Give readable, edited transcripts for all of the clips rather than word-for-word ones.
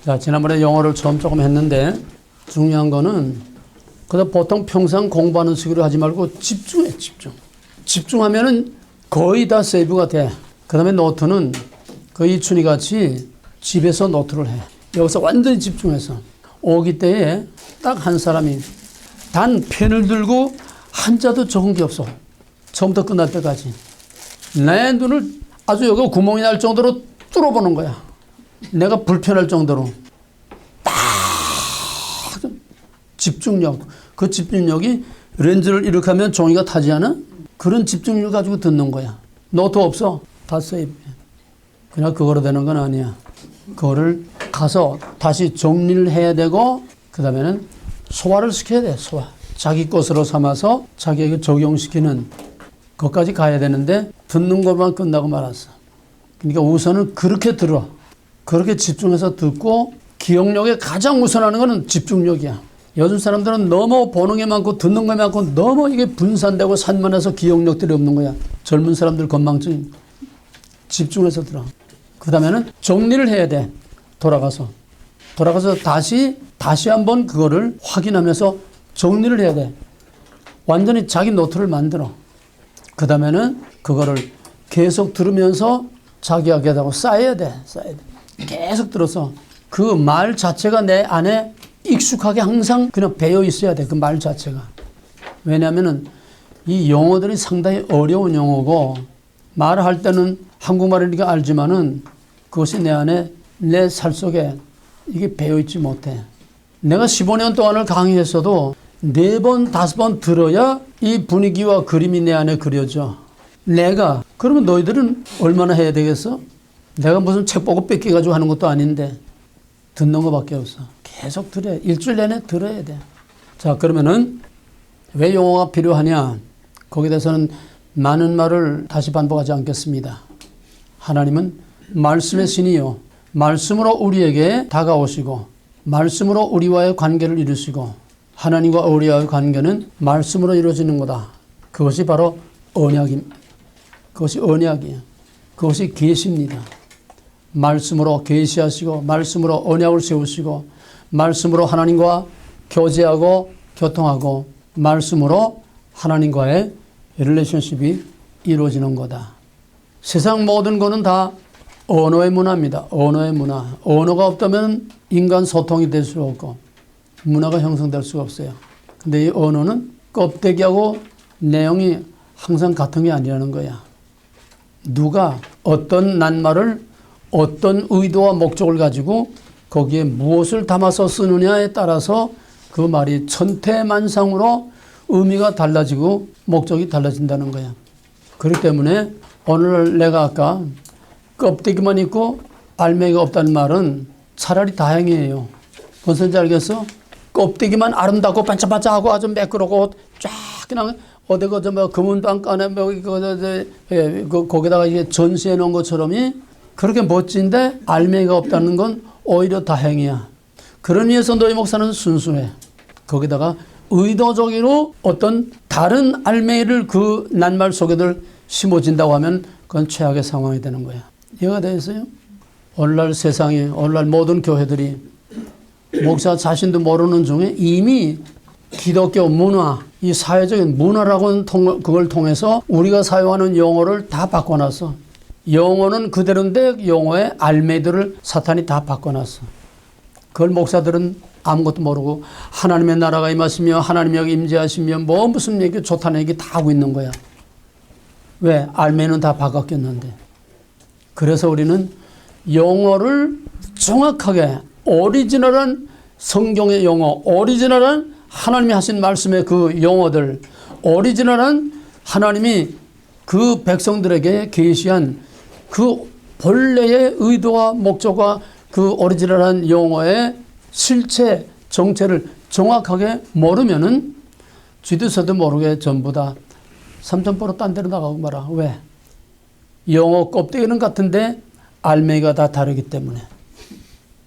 자, 지난번에 영어를 처음 조금 했는데 중요한 거는 그다 보통 평상 공부하는 식으로 하지 말고 집중해, 집중. 집중하면은 거의 다 세이브가 돼. 그 다음에 노트는 그 이춘희 같이 집에서 노트를 해. 여기서 완전히 집중해서 오기 때에 딱 한 사람이 단 펜을 들고 한자도 적은 게 없어. 처음부터 끝날 때까지. 내 눈을 아주 여기 구멍이 날 정도로 뚫어보는 거야. 내가 불편할 정도로. 딱 집중력. 그 집중력이 렌즈를 이렇게 하면 종이가 타지 않아? 그런 집중력을 가지고 듣는 거야. 노트 없어. 다 세이브. 그냥 그거로 되는 건 아니야. 그거를 가서 다시 정리를 해야 되고 그 다음에는 소화를 시켜야 돼. 소화. 자기 것으로 삼아서 자기에게 적용시키는 것까지 가야 되는데 듣는 것만 끝나고 말았어. 그러니까 우선은 그렇게 들어. 그렇게 집중해서 듣고 기억력에 가장 우선하는 거는 집중력이야. 요즘 사람들은 너무 보는 게 많고 듣는 게 많고 너무 이게 분산되고 산만해서 기억력들이 없는 거야. 젊은 사람들 건망증. 집중해서 들어. 그 다음에는 정리를 해야 돼. 돌아가서 다시 한번 그거를 확인하면서 정리를 해야 돼. 완전히 자기 노트를 만들어. 그 다음에는 그거를 계속 들으면서 자기에게다가 쌓여야 돼. 계속 들어서 그 말 자체가 내 안에 익숙하게 항상 그냥 배어 있어야 돼. 그 말 자체가. 왜냐하면은 이 용어들이 상당히 어려운 용어고 말할 때는 한국말이니까 알지만은 그것이 내 안에 내 살 속에 이게 배어 있지 못해. 내가 15년 동안을 강의했어도 4번, 5번 들어야 이 분위기와 그림이 내 안에 그려져. 그러면 너희들은 얼마나 해야 되겠어? 내가 무슨 책 보고 뺏겨가지고 하는 것도 아닌데 듣는 것밖에 없어. 계속 들어야 돼. 일주일 내내 들어야 돼. 자, 그러면은 왜 용어가 필요하냐? 거기에 대해서는 많은 말을 다시 반복하지 않겠습니다. 하나님은 말씀의 신이요. 말씀으로 우리에게 다가오시고 말씀으로 우리와의 관계를 이루시고 하나님과 우리와의 관계는 말씀으로 이루어지는 거다. 그것이 바로 언약입니다. 그것이 언약이에요. 그것이 계시입니다. 말씀으로 계시하시고 말씀으로 언약을 세우시고 말씀으로 하나님과 교제하고 교통하고 말씀으로 하나님과의 릴레이션십이 이루어지는 거다. 세상 모든 거는 다 언어의 문화입니다. 언어의 문화. 언어가 없다면 인간 소통이 될 수 없고 문화가 형성될 수가 없어요. 근데 이 언어는 껍데기하고 내용이 항상 같은 게 아니라는 거야. 누가 어떤 낱말을 어떤 의도와 목적을 가지고 거기에 무엇을 담아서 쓰느냐에 따라서 그 말이 천태만상으로 의미가 달라지고 목적이 달라진다는 거야. 그렇기 때문에 오늘 내가 아까 껍데기만 있고 알맹이가 없다는 말은 차라리 다행이에요. 뭔 소리인지 알겠어? 껍데기만 아름답고 반짝반짝하고 아주 매끄럽고 쫙 그냥 어디 뭐 금은방간에 거기다가 이게 전시해 놓은 것처럼이 그렇게 멋진데 알맹이가 없다는 건 오히려 다행이야. 그런 의미에서 너희 목사는 순수해. 거기다가 의도적으로 어떤 다른 알맹이를 그 낱말 속에들 심어진다고 하면 그건 최악의 상황이 되는 거야. 이해가 되겠어요? 오늘날 세상에, 오늘날 모든 교회들이 목사 자신도 모르는 중에 이미 기독교 문화, 이 사회적인 문화라고는 그걸 통해서 우리가 사용하는 용어를 다 바꿔놨어. 영어는 그대로인데 용어의 알맹이들을 사탄이 다 바꿔놨어. 그걸 목사들은 아무것도 모르고 하나님의 나라가 임하시며 하나님이 여기 임재하시며 뭐 무슨 얘기 좋다는 얘기 다 하고 있는 거야. 왜? 알맹이는 다 바꿨겠는데. 그래서 우리는 영어를 정확하게 오리지널한 성경의 영어, 오리지널한 하나님이 하신 말씀의 그 용어들, 오리지널한 하나님이 그 백성들에게 계시한 그 본래의 의도와 목적과 그 오리지널한 용어의 실체, 정체를 정확하게 모르면은 쥐도새도 모르게 전부 다 삼천포로 딴 데로 나가고 말아. 왜? 영어 껍데기는 같은데 알맹이가 다 다르기 때문에.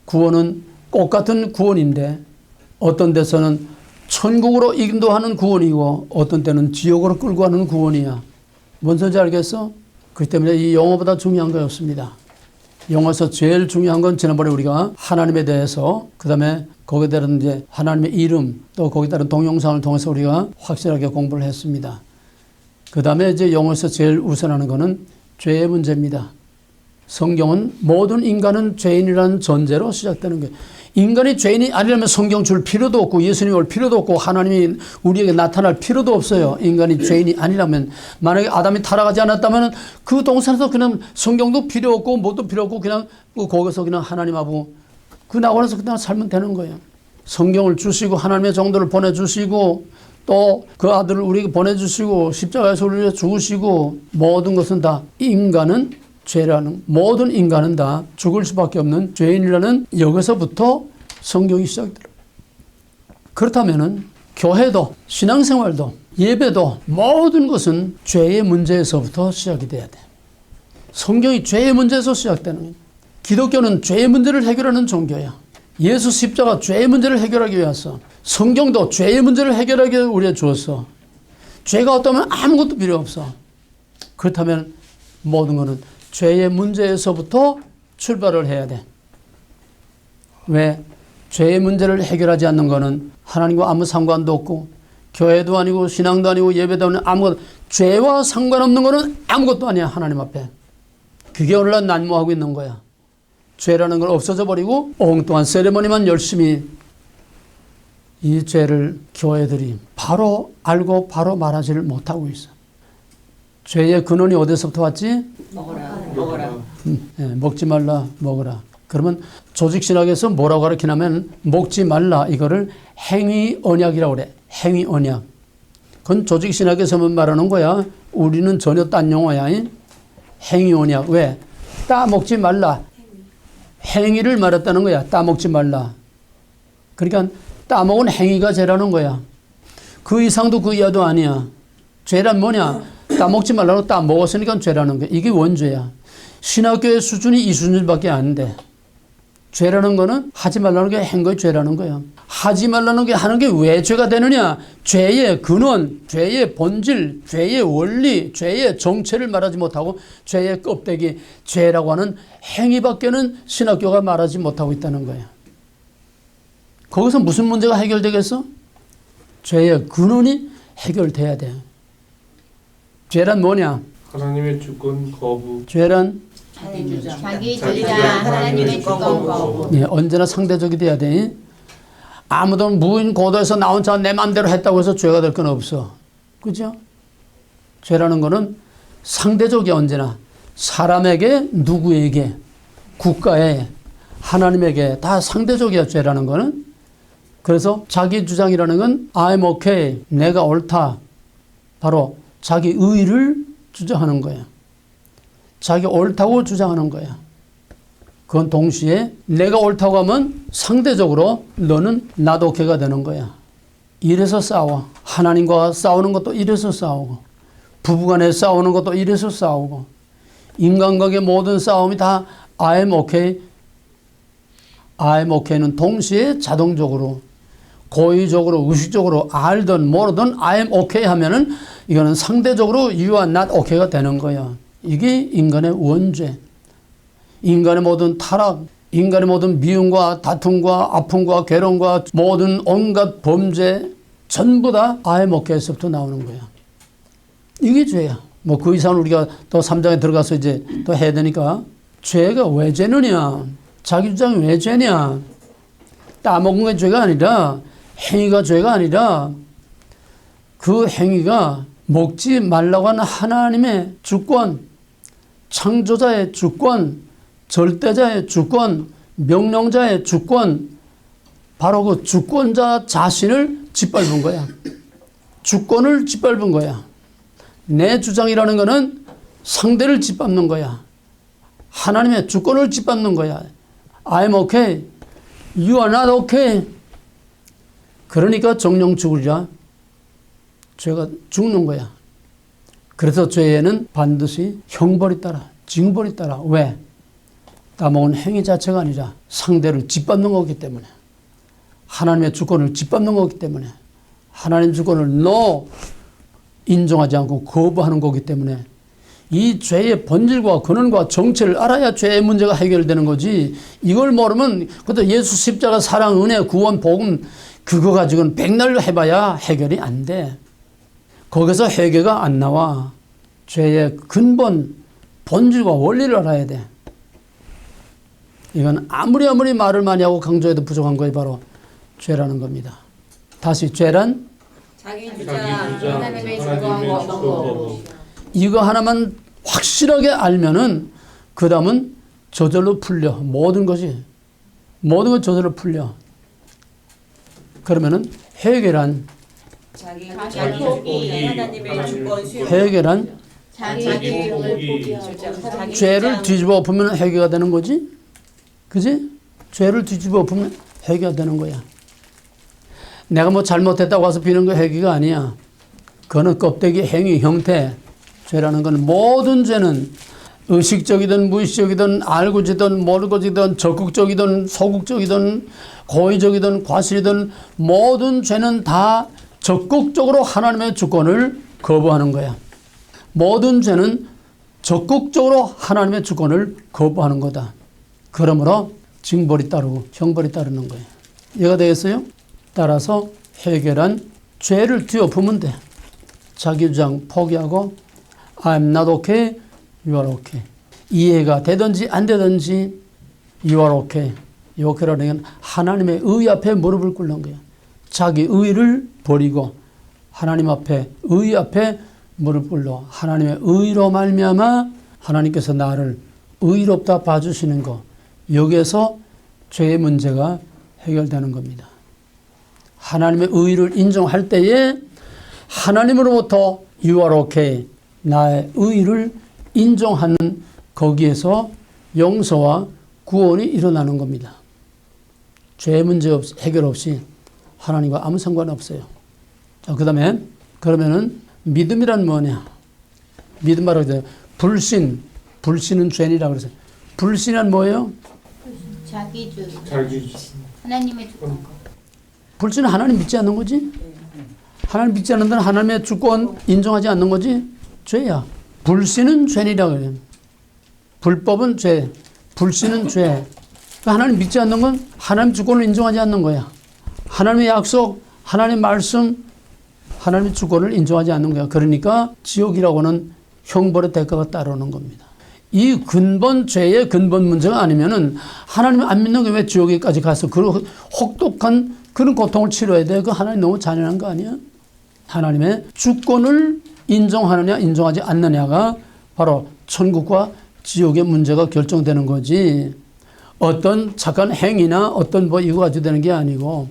구원은 똑같은 구원인데 어떤 데서는 천국으로 인도하는 구원이고 어떤 때는 지옥으로 끌고 가는 구원이야. 뭔 소리인지 알겠어? 그렇기 때문에 이 영어보다 중요한 거 없습니다. 영어에서 제일 중요한 건 지난번에 우리가 하나님에 대해서 그다음에 거기에 따른 이제 하나님의 이름 또 거기에 따른 동영상을 통해서 우리가 확실하게 공부를 했습니다. 그다음에 이제 영어에서 제일 우선하는 거는 죄의 문제입니다. 성경은 모든 인간은 죄인이라는 전제로 시작되는 거예요. 인간이 죄인이 아니라면 성경 줄 필요도 없고 예수님이 올 필요도 없고 하나님이 우리에게 나타날 필요도 없어요. 인간이 죄인이 아니라면. 만약에 아담이 타락하지 않았다면 그 동산에서 그냥 성경도 필요 없고 뭐도 필요 없고 그냥 거기서 그냥 하나님하고 그 낙원에서 그냥 살면 되는 거예요. 성경을 주시고 하나님의 정도를 보내주시고 또 그 아들을 우리에게 보내주시고 십자가에서 우리를 죽으시고 모든 것은 다 인간은 죄라는 모든 인간은 다 죽을 수밖에 없는 죄인이라는 여기서부터 성경이 시작돼요. 그렇다면은 교회도 신앙생활도 예배도 모든 것은 죄의 문제에서부터 시작이 돼야 돼. 성경이 죄의 문제에서 시작되는 거예요. 기독교는 죄의 문제를 해결하는 종교야. 예수 십자가 죄의 문제를 해결하기 위해서 성경도 죄의 문제를 해결하기 위해 우리에 주었어. 죄가 없다면 아무것도 필요 없어. 그렇다면 모든 것은 죄의 문제에서부터 출발을 해야 돼. 왜? 죄의 문제를 해결하지 않는 것은 하나님과 아무 상관도 없고 교회도 아니고 신앙도 아니고 예배도 아니고 아무것도 죄와 상관없는 것은 아무것도 아니야. 하나님 앞에. 그게 오늘날 난무하고 있는 거야. 죄라는 걸 없어져 버리고 엉뚱한 세레머니만 열심히 이 죄를 교회들이 바로 알고 바로 말하지를 못하고 있어. 죄의 근원이 어디서부터 왔지? 먹어라. 먹지 말라, 먹어라. 그러면 조직신학에서 뭐라고 가르치냐면 먹지 말라 이거를 행위 언약이라고 그래. 행위 언약. 그건 조직신학에서만 말하는 거야. 우리는 전혀 딴 용어야. 행위 언약. 왜? 따먹지 말라. 행위를 말했다는 거야. 따먹지 말라. 그러니까 따먹은 행위가 죄라는 거야. 그 이상도 그 이하도 아니야. 죄란 뭐냐? 따먹지 말라고 따먹었으니까 죄라는 거야. 이게 원죄야. 신학교의 수준이 이 수준밖에 안 돼. 죄라는 거는 하지 말라는 게 한 거의 죄라는 거야. 하지 말라는 게 하는 게 왜 죄가 되느냐? 죄의 근원, 죄의 본질, 죄의 원리, 죄의 정체를 말하지 못하고 죄의 껍데기, 죄라고 하는 행위밖에는 신학교가 말하지 못하고 있다는 거야. 거기서 무슨 문제가 해결되겠어? 죄의 근원이 해결돼야 돼. 죄란 뭐냐? 하나님의 주권 거부. 죄란 자기 주장 하나님의 주권 거부. 네, 언제나 상대적이 돼야 돼. 아무도 무인 고도에서 나 혼자 내 마음대로 했다고 해서 죄가 될 건 없어. 그죠? 죄라는 거는 상대적이야. 언제나 사람에게, 누구에게, 국가에, 하나님에게 다 상대적이야. 죄라는 거는. 그래서 자기 주장이라는 건 I'm okay, 내가 옳다. 바로 자기 의를 주장하는 거야. 자기 옳다고 주장하는 거야. 그건 동시에 내가 옳다고 하면 상대적으로 너는 나도 개가 되는 거야. 이래서 싸워. 하나님과 싸우는 것도 이래서 싸우고 부부간에 싸우는 것도 이래서 싸우고 인간관계 모든 싸움이 다 I'm okay, I'm okay는 동시에 자동적으로 고의적으로 의식적으로 알든 모르든 I'm okay 하면은 이거는 상대적으로 you are not okay가 되는 거야. 이게 인간의 원죄. 인간의 모든 타락, 인간의 모든 미움과 다툼과 아픔과 괴로움과 모든 온갖 범죄 전부 다 I'm okay에서부터 나오는 거야. 이게 죄야. 뭐 그 이상은 우리가 또 3장에 들어가서 이제 또 해야 되니까 죄가 왜 죄느냐? 자기 주장이 왜 죄냐? 따먹은 게 죄가 아니라 행위가 죄가 아니라 그 행위가 먹지 말라고 하는 하나님의 주권, 창조자의 주권, 절대자의 주권, 명령자의 주권, 바로 그 주권자 자신을 짓밟은 거야. 주권을 짓밟은 거야. 내 주장이라는 거는 상대를 짓밟는 거야. 하나님의 주권을 짓밟는 거야. I'm okay. You are not okay. 그러니까 정령 죽으리라. 죄가 죽는 거야. 그래서 죄에는 반드시 형벌이 따라, 징벌이 따라. 왜? 따먹은 행위 자체가 아니라 상대를 짓밟는 거기 때문에. 하나님의 주권을 짓밟는 거기 때문에. 하나님 주권을 인정하지 않고 거부하는 거기 때문에 이 죄의 본질과 근원과 정체를 알아야 죄의 문제가 해결되는 거지. 이걸 모르면 그것도 예수 십자가 사랑 은혜 구원 복음 그거 가지고는 백날 해봐야 해결이 안 돼. 거기서 해결가 안 나와. 죄의 근본 본질과 원리를 알아야 돼. 이건 아무리 말을 많이 하고 강조해도 부족한 거에 바로 죄라는 겁니다. 다시 죄란 자기 자기 주장 주장 하나님의 하나님의 주권 주권 거부. 거부. 이거 하나만 확실하게 알면은 그 다음은 저절로 풀려. 모든 것이 저절로 풀려. 그러면은 해결한 자기 포기. 하나님의 주권 수용. 해결한 자기 주장을 포기하고 죄를 뒤집어 엎으면 해결가 되는 거지. 그지? 죄를 뒤집어 엎으면 해결가 되는 거야. 내가 뭐 잘못했다고 와서 비는 거 해결가 아니야. 그거는 껍데기 행위 형태. 죄라는 건 모든 죄는 의식적이든 무의식적이든 알고지든 모르고지든 적극적이든 소극적이든 고의적이든 과실이든 모든 죄는 다 적극적으로 하나님의 주권을 거부하는 거야. 모든 죄는 적극적으로 하나님의 주권을 거부하는 거다. 그러므로 징벌이 따르고 형벌이 따르는 거예요. 이해가 되겠어요? 따라서 해결한 죄를 뒤엎으면 돼. 자기 주장 포기하고 I'm not okay, you are okay. 이해가 되든지 안 되든지 you are okay. you okay라는 건 하나님의 의 앞에 무릎을 꿇는 거예요. 자기 의를 버리고 하나님 앞에 의 앞에 무릎 꿇러 하나님의 의로 말미암아 하나님께서 나를 의롭다 봐주시는 거. 여기에서 죄의 문제가 해결되는 겁니다. 하나님의 의를 인정할 때에 하나님으로부터 you are okay. 나의 의를 인정하는 거기에서 용서와 구원이 일어나는 겁니다. 죄 문제 해결 없이 하나님과 아무 상관없어요. 자, 그 다음에 그러면은 믿음이란 뭐냐? 믿음 말하고 있어요. 불신은 죄니라고 그랬어요. 불신은 뭐예요? 자기 주 자기 하나님의 주권 거부. 불신은 하나님 믿지 않는 거지? 하나님 믿지 않는 데는 하나님의 주권 인정하지 않는 거지? 죄야. 불신은 죄니라고 그래요. 불법은 죄, 불신은 죄. 하나님 믿지 않는 건 하나님 주권을 인정하지 않는 거야. 하나님의 약속, 하나님의 말씀, 하나님의 주권을 인정하지 않는 거야. 그러니까 지옥이라고는 형벌의 대가가 따라오는 겁니다. 이 근본 죄의 근본 문제가 아니면은 하나님을 안 믿는 게 왜 지옥에까지 가서 그런 혹독한 그런 고통을 치러야 돼? 그 하나님 너무 잔인한 거 아니야? 하나님의 주권을 인정하느냐 인정하지 않느냐가 바로 천국과 지옥의 문제가 결정되는 거지. 어떤 착한 행위나 어떤 뭐 이거 가지고 되는 게 아니고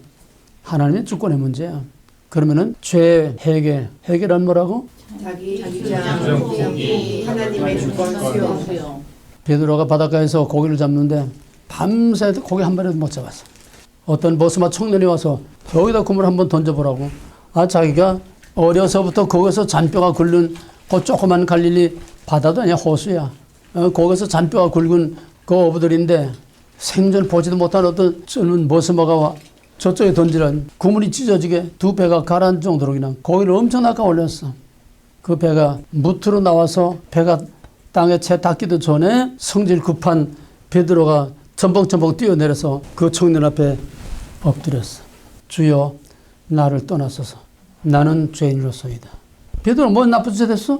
하나님의 주권의 문제야. 그러면은 죄 해결은 뭐라고? 자기 주장 주장 포기. 하나님의 주권 수용. 베드로가 바닷가에서 고기를 잡는데 밤새 고기 한 마리도 못 잡았어. 어떤 버스마 청년이 와서 여기다 그물 한번 던져보라고. 자기가 어려서부터 거기서 잔뼈가 굵은 그 조그만 갈릴리 바다도 아니야, 호수야. 거기서 잔뼈가 굵은 그 어부들인데 생전 보지도 못한 어떤 젊은 버스마가 저쪽에 던지는 그물이 찢어지게 두 배가 가라앉을 정도로 그냥 고기를 엄청 낚아 올렸어. 그 배가 무트로 나와서 배가 땅에 채 닿기도 전에 성질 급한 베드로가 첨벙첨벙 뛰어내려서 그 청년 앞에 엎드렸어. 주여 나를 떠나소서. 나는 죄인으로서이다. 베드로 뭐 나쁜 짓 했어?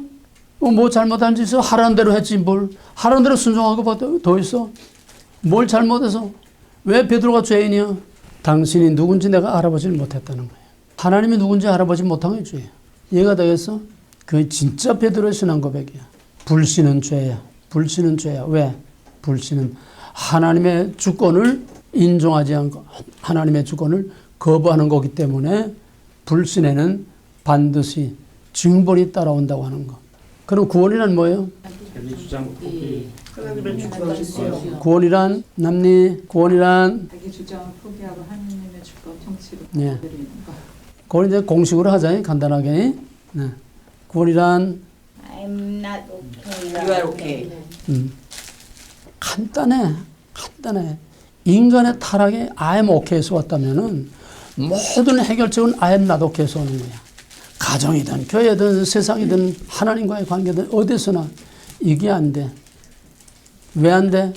뭐 잘못한 짓 있어? 하라는 대로 했지 뭘. 하라는 대로 순종하고 더 있어? 뭘 잘못해서? 왜 베드로가 죄인이야? 당신이 누군지 내가 알아보질 못했다는 거예요. 하나님이 누군지 알아보지 못한 게 죄야. 이해가 되겠어? 그게 진짜 베드로의 신앙 고백이야. 불신은 죄야. 불신은 죄야. 왜? 불신은 하나님의 주권을 인정하지 않고 하나님의 주권을 거부하는 거기 때문에 불신에는 반드시 징벌이 따라온다고 하는 거. 그럼 구원이란 뭐예요? 자기 주장 포기. 하나님의 주권 수용. 구원이란 남니 구원이란 자기 주장을 포기하고 하나님의 주권 통치로 네. 받아들이는 것. 그걸 이제 공식으로 하자 간단하게. 네. 구원이란 I'm not okay. You are okay. 간단해. 인간의 타락이 I am okay에서 왔다면은 모든 해결책은 I am not okay에서 오는 거야. 가정이든 교회든 세상이든 하나님과의 관계든 어디서나 이게 안 돼. 왜 안 돼?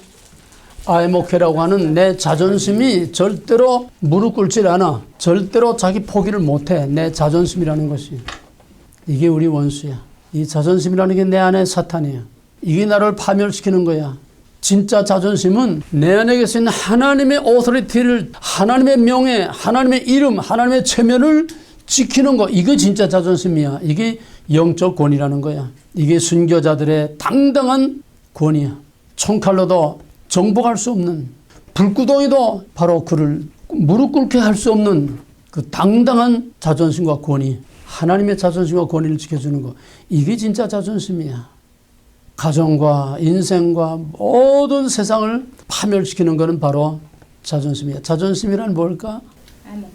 I'm okay라고 하는 내 자존심이 절대로 무릎 꿇질 않아. 절대로 자기 포기를 못해. 내 자존심이라는 것이. 이게 우리 원수야. 이 자존심이라는 게 내 안에 사탄이야. 이게 나를 파멸시키는 거야. 진짜 자존심은 내 안에 계신 하나님의 오토리티를, 하나님의 명예, 하나님의 이름, 하나님의 체면을 지키는 거. 이게 진짜 자존심이야. 이게 영적 권위라는 거야. 이게 순교자들의 당당한 권위야. 총칼로도 정복할 수 없는, 불구덩이도 바로 그를 무릎 꿇게 할 수 없는 그 당당한 자존심과 권위. 하나님의 자존심과 권위를 지켜주는 거. 이게 진짜 자존심이야. 가정과 인생과 모든 세상을 파멸시키는 것은 바로 자존심이야. 자존심이란 뭘까?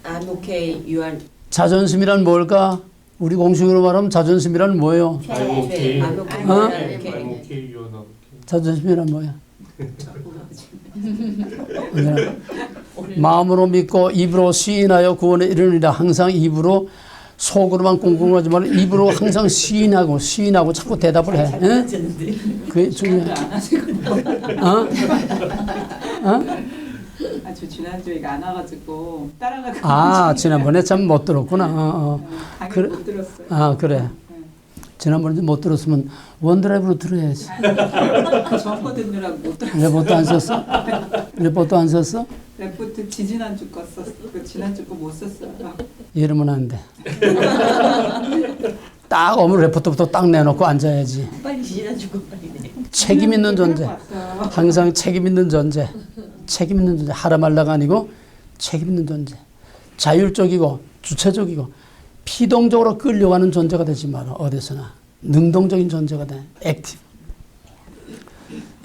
I'm okay, you are. 자존심이란 뭘까? 우리 공식으로 말하면 자존심이란 뭐예요? I'm okay. I'm okay. 어? you are I'm okay. okay. You're not okay. 자존심이란 뭐야? 마음으로 믿고 입으로 시인하여 구원에 이르느니라. 항상 입으로, 속으로만 꽁꽁하지 말고 입으로 항상 시인하고 자꾸 대답을 해. 에? 그게 중요해. 어? 저 지난주에 이거 안 와가지고 따라가고. 아, 지난번에 참 못 들었구나. 당연히 그래. 못 들었어요. 아, 그래. 지난번에 못 들었으면 원드라이브로 들어야지. 정보 듣느라고 못 들었어요. 레포트 안 썼어? 레포트 안 썼어? 레포트 지지난주 거 썼어. 그 지난주 거 못 썼어요. 이러면 안 돼. 딱 오늘 레포트부터 딱 내놓고 앉아야지. 빨리 지나주고 빨리 내. 책임 있는 존재. 왔어. 항상 책임 있는 존재. 책임 있는 존재. 하라말라가 아니고 책임 있는 존재. 자율적이고 주체적이고 피동적으로 끌려가는 존재가 되지 마라. 어디서나. 능동적인 존재가 돼. 액티브.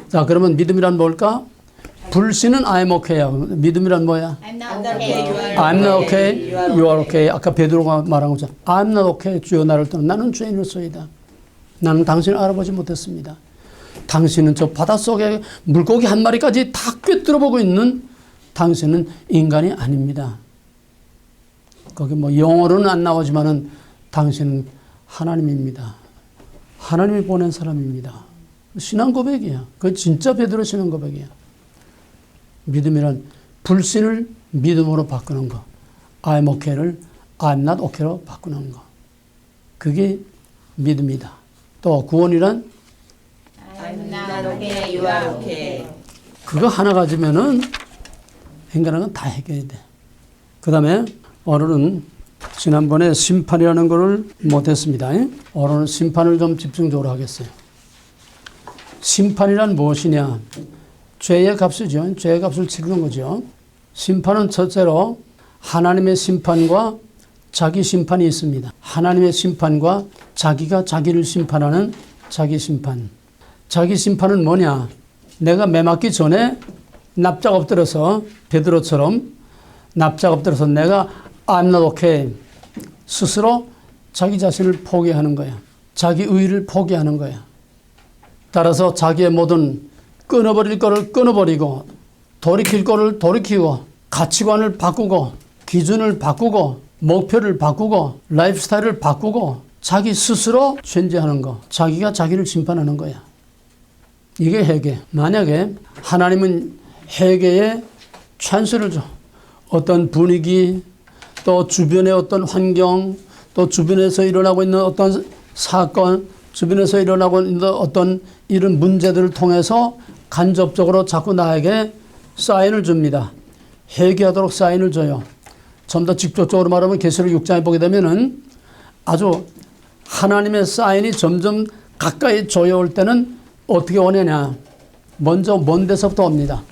자, 그러면 믿음이란 뭘까? 불신은 I'm okay야. 믿음이란 뭐야? I'm I'm not not okay. okay. I'm not okay. You are okay. 아까 베드로가 말한 것처럼 I'm not okay. 주여 나를 떠나. 나는 죄인으로서이다. 나는 당신을 알아보지 못했습니다. 당신은 저 바닷속에 물고기 한 마리까지 다 꿰뚫어보고 있는 당신은 인간이 아닙니다. 거기 뭐 영어로는 안 나오지만은 당신은 하나님입니다. 하나님이 보낸 사람입니다. 신앙 고백이야. 그건 진짜 베드로 신앙 고백이야. 믿음이란 불신을 믿음으로 바꾸는 거. I'm okay를 I'm not okay로 바꾸는 거. 그게 믿음이다. 또 구원이란 I'm not okay. You are okay. 그거 하나 가지면은 인간은 건 다 해결이 돼. 그 다음에 오늘은 지난번에 심판이라는 거를 못했습니다. 오늘은 심판을 좀 집중적으로 하겠어요. 심판이란 무엇이냐? 죄의 값이죠. 죄의 값을 치르는 거죠. 심판은 첫째로 하나님의 심판과 자기 심판이 있습니다. 하나님의 심판과 자기가 자기를 심판하는 자기 심판. 자기 심판은 뭐냐? 내가 매 맞기 전에 납작 엎드려서 베드로처럼 납작 엎드려서 내가 I'm not okay. 스스로 자기 자신을 포기하는 거야. 자기 의의를 포기하는 거야. 따라서 자기의 모든 끊어버릴 거를 끊어버리고 돌이킬 거를 돌이키고 가치관을 바꾸고 기준을 바꾸고 목표를 바꾸고 라이프 스타일을 바꾸고 자기 스스로 존재하는 거. 자기가 자기를 심판하는 거야. 이게 회개. 만약에 하나님은 회개에 찬스를 줘. 어떤 분위기, 또 주변의 어떤 환경, 또 주변에서 일어나고 있는 어떤 사건, 주변에서 일어나고 있는 어떤 이런 문제들을 통해서 간접적으로 자꾸 나에게 사인을 줍니다. 회개하도록 사인을 줘요. 좀 더 직접적으로 말하면 계시록 6장에 보게 되면은 아주 하나님의 사인이 점점 가까이 조여올 때는 어떻게 오느냐. 먼저 먼 데서부터 옵니다.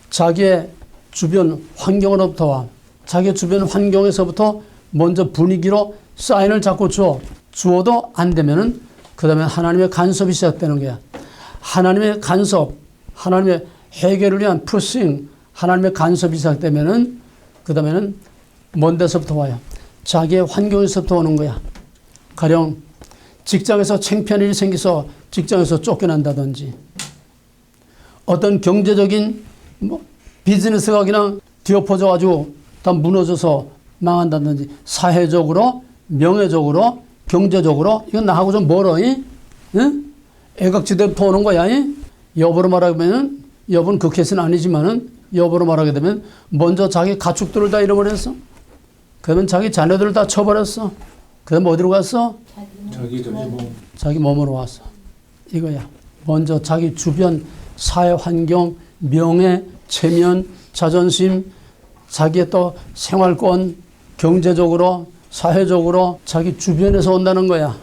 자기의 주변 환경으로부터 와. 자기 주변 환경에서부터 먼저 분위기로 사인을 자꾸 주어도 안 되면은 그 다음에 하나님의 간섭이 시작되는 거야. 하나님의 간섭, 하나님의 해결을 위한 푸싱, 하나님의 간섭이 시작되면은 그 다음에는 먼 데서부터 와요. 자기의 환경에서부터 오는 거야. 가령 직장에서 창피한 일이 생겨서 직장에서 쫓겨난다든지 어떤 경제적인 비즈니스가 그냥 뒤엎어져가지고 다 무너져서 망한다든지 사회적으로, 명예적으로, 경제적으로 이건 나하고 좀 멀어. 응? 애각지대부터 오는 거야. 여보로 말하면 여보는 그 케이스는 아니지만은 여보로 말하게 되면 먼저 자기 가축들을 다 잃어버렸어. 그러면 자기 자녀들을 다 쳐버렸어. 그다음 어디로 갔어? 자기 몸. 자기 몸으로 왔어. 이거야. 먼저 자기 주변 사회 환경, 명예, 체면, 자존심, 자기의 또 생활권, 경제적으로, 사회적으로 자기 주변에서 온다는 거야.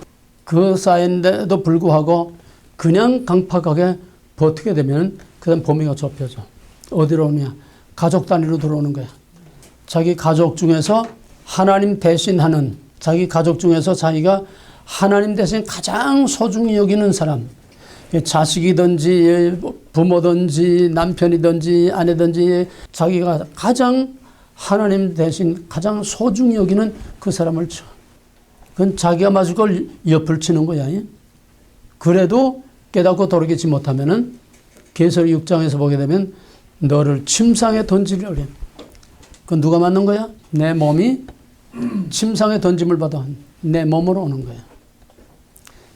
그 쌓인데도 불구하고 그냥 강팍하게 버티게 되면 그다음 범위가 좁혀져. 어디로 오냐? 가족 단위로 들어오는 거야. 자기 가족 중에서 하나님 대신하는, 자기 가족 중에서 자기가 하나님 대신 가장 소중히 여기는 사람, 자식이든지 부모든지 남편이든지 아내든지 자기가 가장 하나님 대신 가장 소중히 여기는 그 사람을 쳐. 그건 자기가 맞을 걸 옆을 치는 거야. 그래도 깨닫고 돌이키지 못하면은 계시록 6장에서 보게 되면 너를 침상에 던지려래. 그건 누가 맞는 거야? 내 몸이 침상에 던짐을 받아 내 몸으로 오는 거야.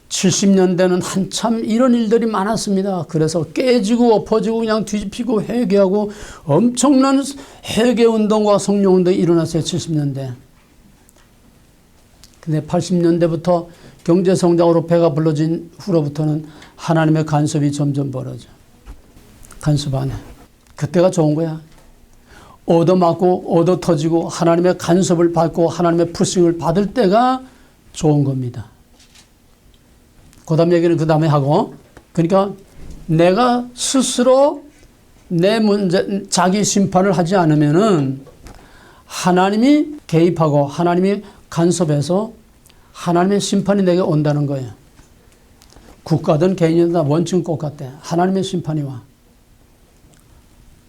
70년대는 한참 이런 일들이 많았습니다. 그래서 깨지고 엎어지고 그냥 뒤집히고 회개하고 엄청난 회개운동과 성령운동이 일어났어요. 70년대. 근데 80년대부터 경제성장으로 배가 불러진 후로부터는 하나님의 간섭이 점점 벌어져. 간섭 안 해. 그때가 좋은 거야. 얻어맞고 얻어터지고 하나님의 간섭을 받고 하나님의 푸싱을 받을 때가 좋은 겁니다. 그 다음 얘기는 그 다음에 하고, 그러니까 내가 스스로 내 문제, 자기 심판을 하지 않으면은 하나님이 개입하고 하나님이 간섭해서 하나님의 심판이 내게 온다는 거예요. 국가든 개인이든 다 원칙은 똑같대. 하나님의 심판이 와.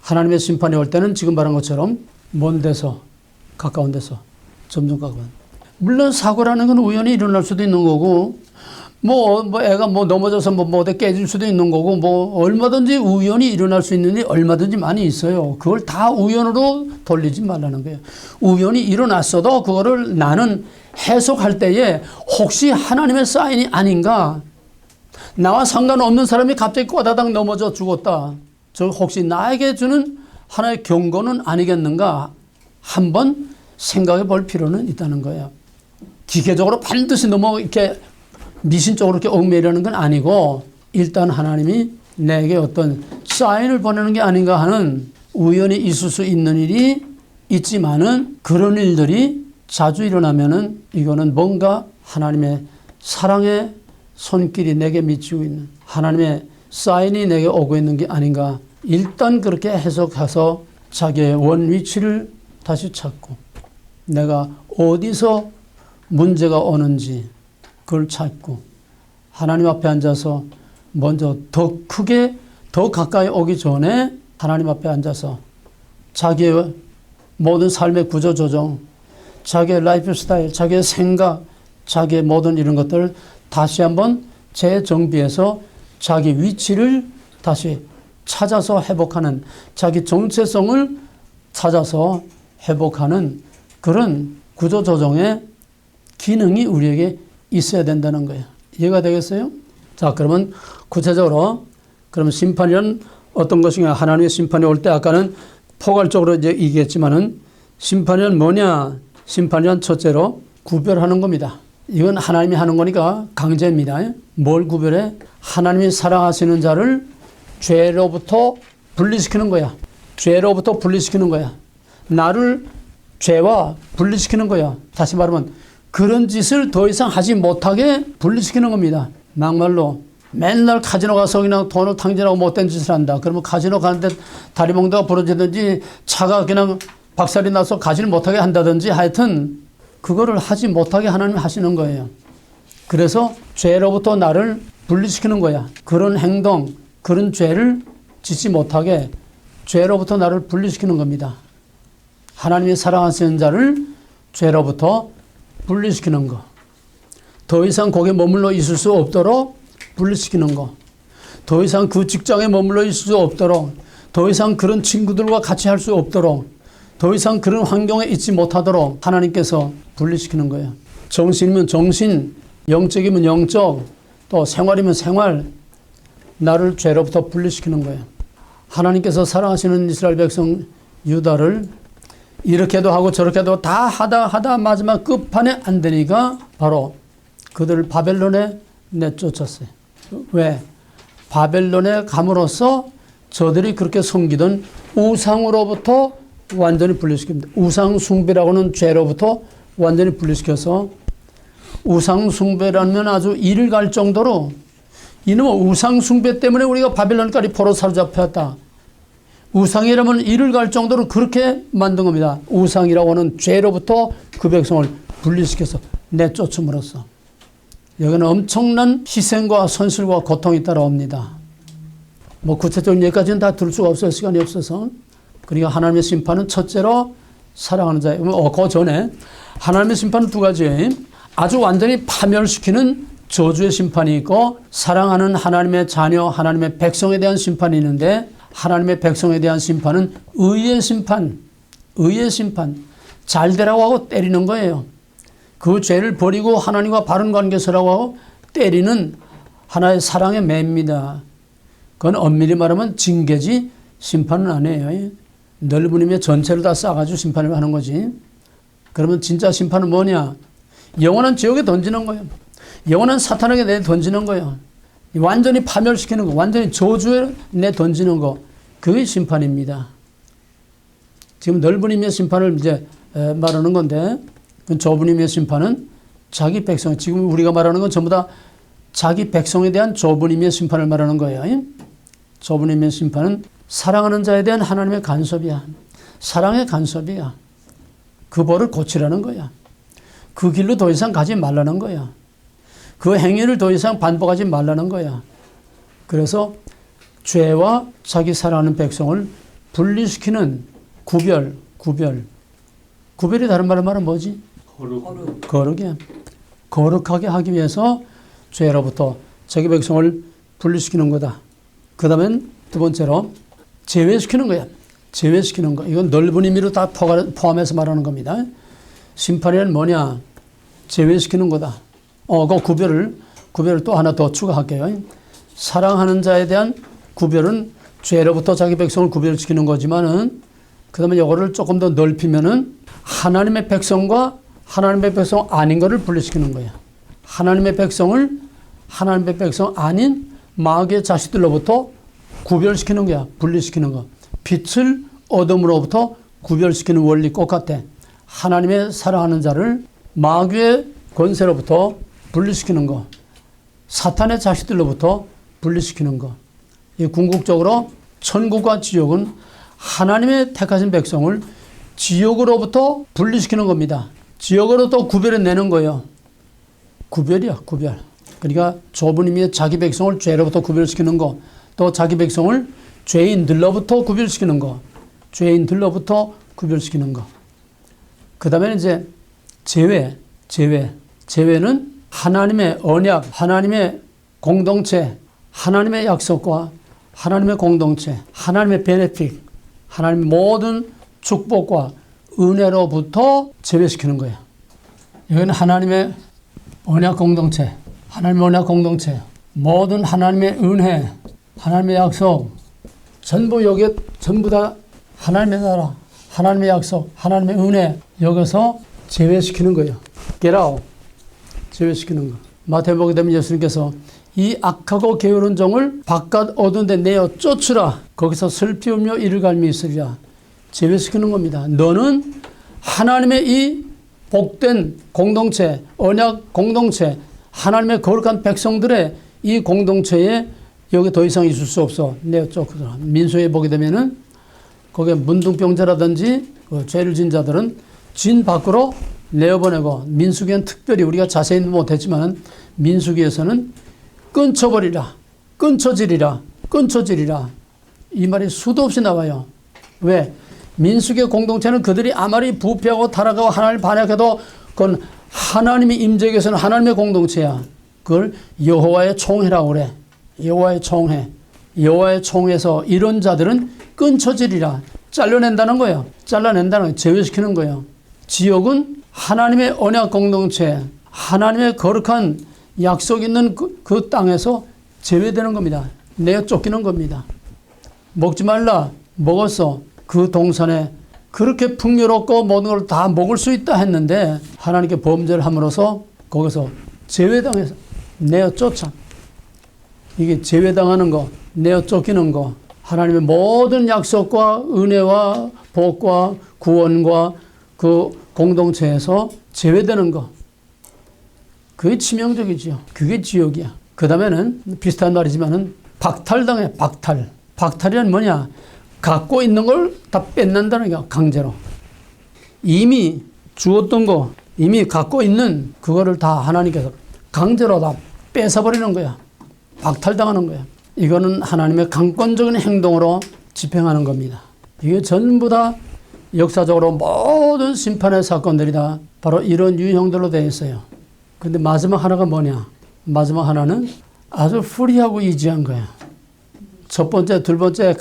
하나님의 심판이 올 때는 지금 말한 것처럼 먼 데서 가까운 데서 점점 가까운. 물론 사고라는 건 우연히 일어날 수도 있는 거고 애가 넘어져서 어디 깨질 수도 있는 거고 얼마든지 우연히 일어날 수 있는 일이 얼마든지 많이 있어요. 그걸 다 우연으로 돌리지 말라는 거예요. 우연히 일어났어도 그거를 나는 해석할 때에 혹시 하나님의 사인이 아닌가? 나와 상관없는 사람이 갑자기 꼬다닥 넘어져 죽었다. 저 혹시 나에게 주는 하나의 경고는 아니겠는가? 한번 생각해 볼 필요는 있다는 거예요. 기계적으로 반드시 이렇게 미신적으로 이렇게 얽매이려는 건 아니고 일단 하나님이 내게 어떤 사인을 보내는 게 아닌가 하는 우연히 있을 수 있는 일이 있지만은 그런 일들이 자주 일어나면은 이거는 뭔가 하나님의 사랑의 손길이 내게 미치고 있는 하나님의 사인이 내게 오고 있는 게 아닌가. 일단 그렇게 해석해서 자기의 원 위치를 다시 찾고 내가 어디서 문제가 오는지 그걸 찾고 하나님 앞에 앉아서 먼저 더 크게 더 가까이 오기 전에 하나님 앞에 앉아서 자기의 모든 삶의 구조조정, 자기의 라이프 스타일, 자기의 생각, 자기의 모든 이런 것들을 다시 한번 재정비해서 자기 위치를 다시 찾아서 회복하는, 자기 정체성을 찾아서 회복하는 그런 구조조정의 기능이 우리에게 있어야 된다는 거예요. 이해가 되겠어요? 자, 그러면 구체적으로 그러면 심판이란 어떤 것인가? 하나님의 심판이 올 때 아까는 포괄적으로 이제 얘기했지만은 심판이란 뭐냐? 심판이란 첫째로 구별하는 겁니다. 이건 하나님이 하는 거니까 강제입니다. 뭘 구별해? 하나님이 사랑하시는 자를 죄로부터 분리시키는 거야. 죄로부터 분리시키는 거야. 나를 죄와 분리시키는 거야. 다시 말하면 그런 짓을 더 이상 하지 못하게 분리시키는 겁니다. 막말로 맨날 카지노 가서 그냥 돈을 탕진하고 못된 짓을 한다. 그러면 카지노 가는데 다리 몽드가 부러지든지 차가 그냥 박살이 나서 가지를 못하게 한다든지 하여튼 그거를 하지 못하게 하나님이 하시는 거예요. 그래서 죄로부터 나를 분리시키는 거야. 그런 행동, 그런 죄를 짓지 못하게 죄로부터 나를 분리시키는 겁니다. 하나님이 사랑하시는 자를 죄로부터 분리시키는 거. 더 이상 거기에 머물러 있을 수 없도록 분리시키는 거. 더 이상 그 직장에 머물러 있을 수 없도록, 더 이상 그런 친구들과 같이 할 수 없도록, 더 이상 그런 환경에 있지 못하도록 하나님께서 분리시키는 거예요. 정신이면 정신, 영적이면 영적, 또 생활이면 생활, 나를 죄로부터 분리시키는 거예요. 하나님께서 사랑하시는 이스라엘 백성 유다를 이렇게도 하고 저렇게도 다 하다 마지막 끝판에 안 되니까 바로 그들을 바벨론에 내쫓았어요. 왜? 바벨론에 감으로써 저들이 그렇게 섬기던 우상으로부터 완전히 분리시킵니다. 우상 숭배라고는 죄로부터 완전히 분리시켜서 우상 숭배라면 아주 이를 갈 정도로 이놈의 우상 숭배 때문에 우리가 바벨론까지 포로 사로잡혔다. 우상이라면 이를 갈 정도로 그렇게 만든 겁니다. 우상이라고 하는 죄로부터 그 백성을 분리시켜서 내쫓음으로써 여기는 엄청난 희생과 손실과 고통이 따라옵니다. 뭐 구체적인 얘기까지는 다 들을 수가 없어요. 시간이 없어서. 그러니까 하나님의 심판은 첫째로 사랑하는 자예요. 그 전에 하나님의 심판은 두 가지예요. 아주 완전히 파멸시키는 저주의 심판이 있고 사랑하는 하나님의 자녀, 하나님의 백성에 대한 심판이 있는데 하나님의 백성에 대한 심판은 의의 심판, 의의 심판. 잘 되라고 하고 때리는 거예요. 그 죄를 버리고 하나님과 바른 관계 서라고 하고 때리는 하나의 사랑의 매입니다. 그건 엄밀히 말하면 징계지 심판은 아니에요. 넓은 힘의 전체를 다 싸가지고 심판을 하는 거지. 그러면 진짜 심판은 뭐냐? 영원한 지옥에 던지는 거예요. 영원한 사탄에게 내 던지는 거예요. 완전히 파멸시키는 거, 완전히 저주에 내 던지는 거, 그게 심판입니다. 지금 넓은 힘의 심판을 이제 말하는 건데, 그 좁은 힘의 심판은 자기 백성, 지금 우리가 말하는 건 전부 다 자기 백성에 대한 좁은 힘의 심판을 말하는 거예요. 좁은 힘의 심판은 사랑하는 자에 대한 하나님의 간섭이야. 사랑의 간섭이야. 그 벌을 고치라는 거야. 그 길로 더 이상 가지 말라는 거야. 그 행위를 더 이상 반복하지 말라는 거야. 그래서 죄와 자기 사랑하는 백성을 분리시키는 구별이 다른 말로 말하면 뭐지? 거룩이야. 거룩하게 하기 위해서 죄로부터 자기 백성을 분리시키는 거다. 그 다음엔 두 번째로 제외시키는 거야. 제외시키는 거. 이건 넓은 의미로 다 포함해서 말하는 겁니다. 심판이란 뭐냐? 제외시키는 거다. 그 구별을 또 하나 더 추가할게요. 사랑하는 자에 대한 구별은 죄로부터 자기 백성을 구별시키는 거지만은 그 다음에 이거를 조금 더 넓히면은 하나님의 백성과 하나님의 백성 아닌 것을 분리시키는 거야. 하나님의 백성을 하나님의 백성 아닌 마귀의 자식들로부터 구별시키는 거야. 분리시키는 거. 빛을 어둠으로부터 구별시키는 원리 똑같아. 하나님의 사랑하는 자를 마귀의 권세로부터 분리시키는 거. 사탄의 자식들로부터 분리시키는 거. 이 궁극적으로 천국과 지옥은 하나님의 택하신 백성을 지옥으로부터 분리시키는 겁니다. 지옥으로 또 구별해내는 거예요. 구별이야, 구별. 그러니까 좁은 의미의 자기 백성을 죄로부터 구별시키는 거, 또 자기 백성을 죄인들로부터 구별시키는 거, 죄인들로부터 구별시키는 거. 그 다음에 이제 제외는 하나님의 언약, 하나님의 공동체, 하나님의 약속과 하나님의 공동체, 하나님의 베네핏, 하나님의 모든 축복과 은혜로부터 제외시키는 거예요. 여기는 하나님의 언약 공동체, 하나님의 언약 공동체, 모든 하나님의 은혜, 하나님의 약속, 전부 다 하나님의 나라, 하나님의 약속, 하나님의 은혜, 여기서 제외시키는 거예요. Get out. 제외시키는 거. 마태복음에 되면 예수님께서 이 악하고 게으른 종을 바깥 어두운 데 내어 쫓으라. 거기서 슬피 울며 이를 갈미 있으리라. 제외시키는 겁니다. 너는 하나님의 이 복된 공동체, 언약 공동체, 하나님의 거룩한 백성들의 이 공동체에 여기 더 이상 있을 수 없어. 내어 쫓으라. 민수에 보게 되면은 거기에 문둥병자라든지 죄를 진 자들은 진 밖으로 내어보내고, 민수기에는 특별히 우리가 자세히는 못했지만 민수기에서는 끊쳐버리라, 끊쳐지리라, 끊쳐지리라, 이 말이 수도 없이 나와요. 왜? 민수기의 공동체는 그들이 아무리 부패하고 타락하고 하나님을 반역해도 그건 하나님의 임재에서는 하나님의 공동체야. 그걸 여호와의 총회라고 그래. 여호와의 총회. 여호와의 총회에서 이런 자들은 끊쳐지리라. 잘라낸다는 거예요. 잘라낸다는 거예요. 제외시키는 거예요. 지옥은 하나님의 언약 공동체, 하나님의 거룩한 약속 있는 그 땅에서 제외되는 겁니다. 내어 쫓기는 겁니다. 먹지 말라. 먹었어. 그 동산에 그렇게 풍요롭고 모든 걸 다 먹을 수 있다 했는데 하나님께 범죄를 함으로써 거기서 제외당해서 내어 쫓아. 이게 제외당하는 거, 내어 쫓기는 거, 하나님의 모든 약속과 은혜와 복과 구원과 그 공동체에서 제외되는 거. 그게 치명적이죠. 그게 지옥이야. 그 다음에는 비슷한 말이지만은 박탈당해, 박탈. 박탈이란 뭐냐? 갖고 있는 걸 다 뺏는다는 거야, 강제로. 이미 주었던 거, 이미 갖고 있는 그거를 다 하나님께서 강제로 다 뺏어버리는 거야. 박탈당하는 거야. 이거는 하나님의 강권적인 행동으로 집행하는 겁니다. 이게 전부 다 역사적으로 모든 심판의 사건들이 다 바로 이런 유형들로 되어 있어요. 근데 마지막 하나가 뭐냐? 마지막 하나는 아주 프리하고 이지한 거야. 첫 번째, 둘 번째,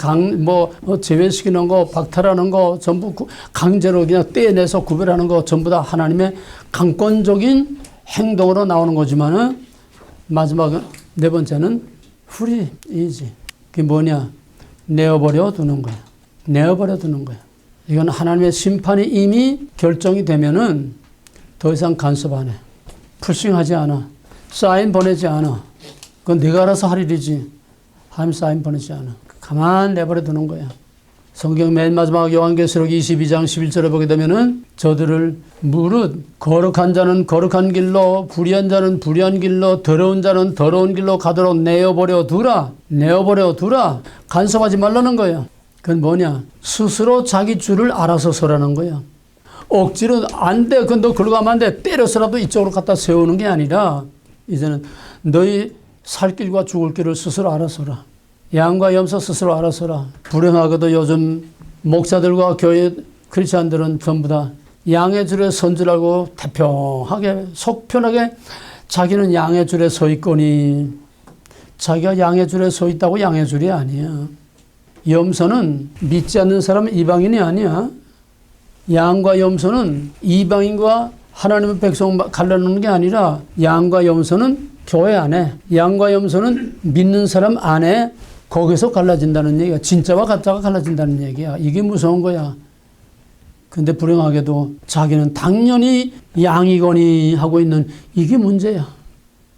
제외시키는 거, 박탈하는 거, 전부 강제로 그냥 떼내서 구별하는 거, 전부 다 하나님의 강권적인 행동으로 나오는 거지만은, 마지막 네 번째는 free, easy. 그게 뭐냐? 내어버려 두는 거야. 내어버려 두는 거야. 이건 하나님의 심판이 이미 결정이 되면은 더 이상 간섭 안 해. 푸싱하지 않아. 사인 보내지 않아. 그건 네가 알아서 할 일이지. 하나님 사인 보내지 않아. 가만 내버려 두는 거야. 성경 맨 마지막 요한계시록 22장 11절에 보게 되면은 저들을 무릇 거룩한 자는 거룩한 길로 불의한 자는 불의한 길로 더러운 자는 더러운 길로 가도록 내어버려 두라. 내어버려 두라. 간섭하지 말라는 거야. 그건 뭐냐? 스스로 자기 줄을 알아서 서라는 거야. 억지로 안 돼. 그건 너 글로 가면 안 돼. 때려서라도 이쪽으로 갖다 세우는 게 아니라 이제는 너희 살 길과 죽을 길을 스스로 알아서라. 양과 염소 스스로 알아서라. 불행하게도 요즘 목사들과 교회 크리스찬들은 전부 다 양의 줄에 선 줄 알고 태평하게 속 편하게 자기는 양의 줄에 서 있거니 자기가 양의 줄에 서 있다고 양의 줄이 아니야. 염소는 믿지 않는 사람은 이방인이 아니야. 양과 염소는 이방인과 하나님의 백성 갈라놓는 게 아니라 양과 염소는 교회 안에, 양과 염소는 믿는 사람 안에 거기서 갈라진다는 얘기야. 진짜와 가짜가 갈라진다는 얘기야. 이게 무서운 거야. 근데 불행하게도 자기는 당연히 양이거니 하고 있는 이게 문제야.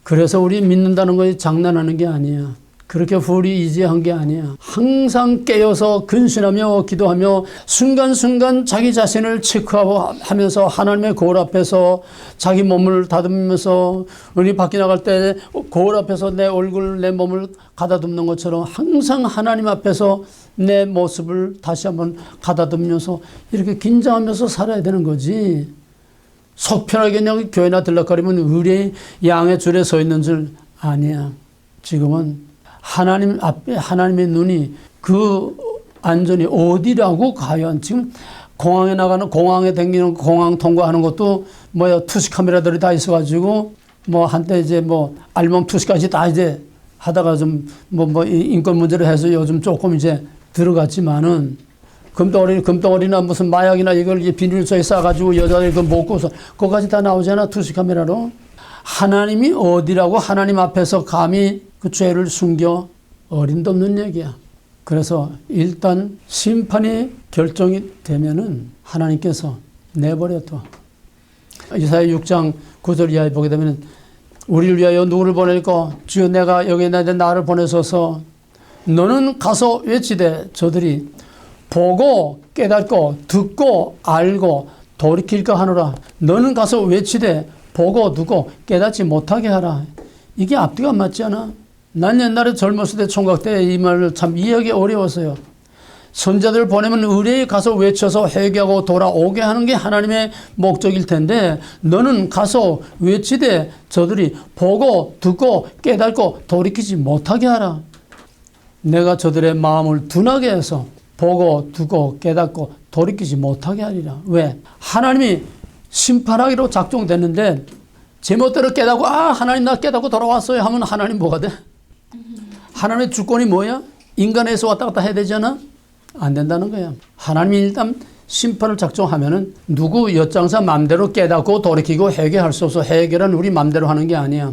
그래서 우리 믿는다는 것이 장난하는 게 아니야. 그렇게 불이이지한 게 아니야. 항상 깨어서 근신하며 기도하며 순간순간 자기 자신을 체크하고 하면서 하나님의 거울 앞에서 자기 몸을 다듬으면서 우리 밖에 나갈 때 거울 앞에서 내 얼굴, 내 몸을 가다듬는 것처럼 항상 하나님 앞에서 내 모습을 다시 한번 가다듬으면서 이렇게 긴장하면서 살아야 되는 거지. 속 편하게 그냥 교회나 들락거리면 의뢰의 양의 줄에 서 있는 줄 아니야. 지금은 하나님 앞에 하나님의 눈이 그 안전이 어디라고 과연 지금 공항에 나가는 공항에 다니는 공항 통과하는 것도 투시 카메라들이 다 있어가지고 한때 이제 알몸 투시까지 다 이제 하다가 좀 인권 문제를 해서 요즘 조금 이제 들어갔지만은 금덩어리나 무슨 마약이나 이걸 이제 비닐소에 싸가지고 여자들이 그 먹고서 그거까지 다 나오잖아 투시 카메라로. 하나님이 어디라고 하나님 앞에서 감히 그 죄를 숨겨 어림도 없는 얘기야. 그래서 일단 심판이 결정이 되면은 하나님께서 내버려둬. 이사야 6장 9절 이하에 보게 되면 우리를 위하여 누구를 보낼까? 주여 내가 여기 있는데 나를 보내소서. 너는 가서 외치되 저들이 보고 깨닫고 듣고 알고 돌이킬까 하노라. 너는 가서 외치되 보고 듣고 깨닫지 못하게 하라. 이게 앞뒤가 안 맞지 않아? 난 옛날에 젊었을 때 총각 때 이 말을 참 이해하기 어려웠어요. 선자들 보내면 의뢰에 가서 외쳐서 회개하고 돌아오게 하는 게 하나님의 목적일 텐데 너는 가서 외치되 저들이 보고 듣고 깨닫고 돌이키지 못하게 하라. 내가 저들의 마음을 둔하게 해서 보고 듣고 깨닫고 돌이키지 못하게 하리라. 왜? 하나님이 심판하기로 작정됐는데 제멋대로 깨닫고 하나님 나 깨닫고 돌아왔어요 하면 하나님 뭐가 돼? 하나님의 주권이 뭐야? 인간에서 왔다 갔다 해야 되잖아? 안 된다는 거야. 하나님이 일단 심판을 작정하면은 누구 엿장사 맘대로 깨닫고 돌이키고 회개할 수 없어. 회개는 우리 맘대로 하는 게 아니야.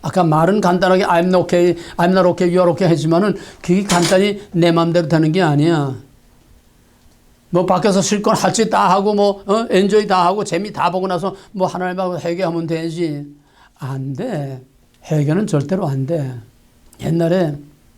아까 말은 간단하게 I'm not okay, I'm not okay, you are okay 하지만은 그게 간단히 내 마음대로 되는 게 아니야. 뭐 밖에서 실컷 할 짓 다 하고 뭐 엔조이 다 하고 재미 다 보고 나서 뭐 하나님하고 회개하면 되지. 안 돼. 회개는 절대로 안 돼. 옛날에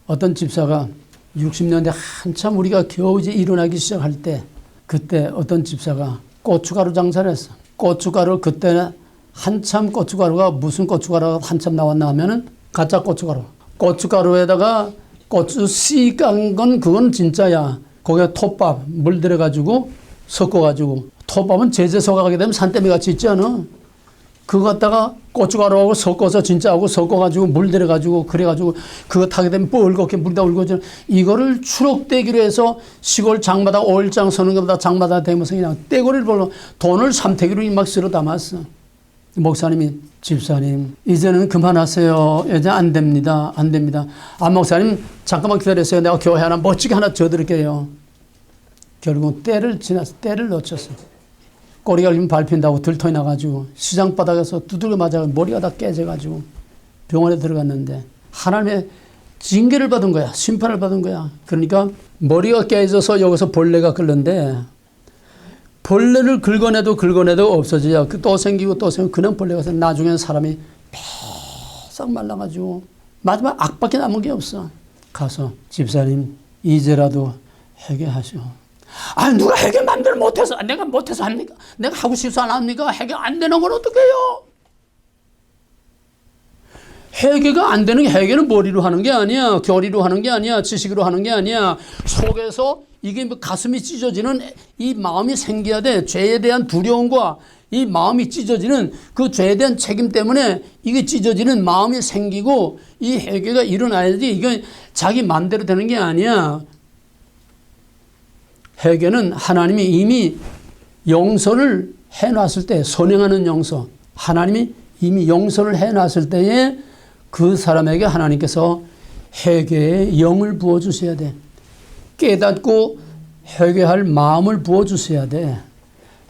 어떤 집사가 60년대 한참 우리가 겨우 이제 일어나기 시작할 때 그때 어떤 집사가 고춧가루 장사를 했어. 고춧가루 그때는 한참 고춧가루가 무슨 고춧가루가 한참 나왔나 하면은 가짜 고춧가루. 고춧가루에다가 고추 씨 깐 건 그건 진짜야. 거기에 톱밥 물 들여가지고 섞어가지고 톱밥은 제재소가 가게 되면 산더미 같이 있지 않아? 그거 갖다가 고춧가루하고 섞어서 진짜하고 섞어가지고 물 들여가지고 그래가지고 그거 타게 되면 뻘겋게 물다 울고져. 이거를 추록대기로 해서 시골 장마다 오일장 서는 것보다 장마다 되면서 그냥 떼거리를 벌로 돈을 삼태기로 막 쓸어 담았어. 목사님이 집사님 이제는 그만하세요. 이제 안 됩니다. 안 됩니다. 아 목사님 잠깐만 기다리세요. 내가 교회 하나 멋지게 하나 져드릴게요. 결국 때를 지나서 때를 놓쳤어. 꼬리가 걸리면 밟힌다고 들통이 나가지고 시장 바닥에서 두들겨 맞아 머리가 다 깨져가지고 병원에 들어갔는데 하나님의 징계를 받은 거야. 심판을 받은 거야. 그러니까 머리가 깨져서 여기서 벌레가 끓는데 벌레를 긁어내도 없어져야 또 생기고 또 생기고 그냥 벌레가 서 나중에는 사람이 바싹 말라가지고 마지막 악밖에 남은 게 없어. 가서 집사님 이제라도 회개하시오. 아 누가 회개 맘대로 못해서 내가 못해서 합니까? 내가 하고 싶어서 안 합니까? 회개 안 되는 건 어떻게 해요? 회개가 안 되는 게 회개는 머리로 하는 게 아니야. 교리로 하는 게 아니야. 지식으로 하는 게 아니야. 속에서 이게 뭐 가슴이 찢어지는 이 마음이 생겨야 돼. 죄에 대한 두려움과 이 마음이 찢어지는 그 죄에 대한 책임 때문에 이게 찢어지는 마음이 생기고 이 회개가 일어나야지. 이건 자기 마음대로 되는 게 아니야. 회개는 하나님이 이미 용서를 해놨을 때 선행하는 용서. 하나님이 이미 용서를 해놨을 때에 그 사람에게 하나님께서 회개의 영을 부어주셔야 돼. 깨닫고 회개할 마음을 부어주셔야 돼.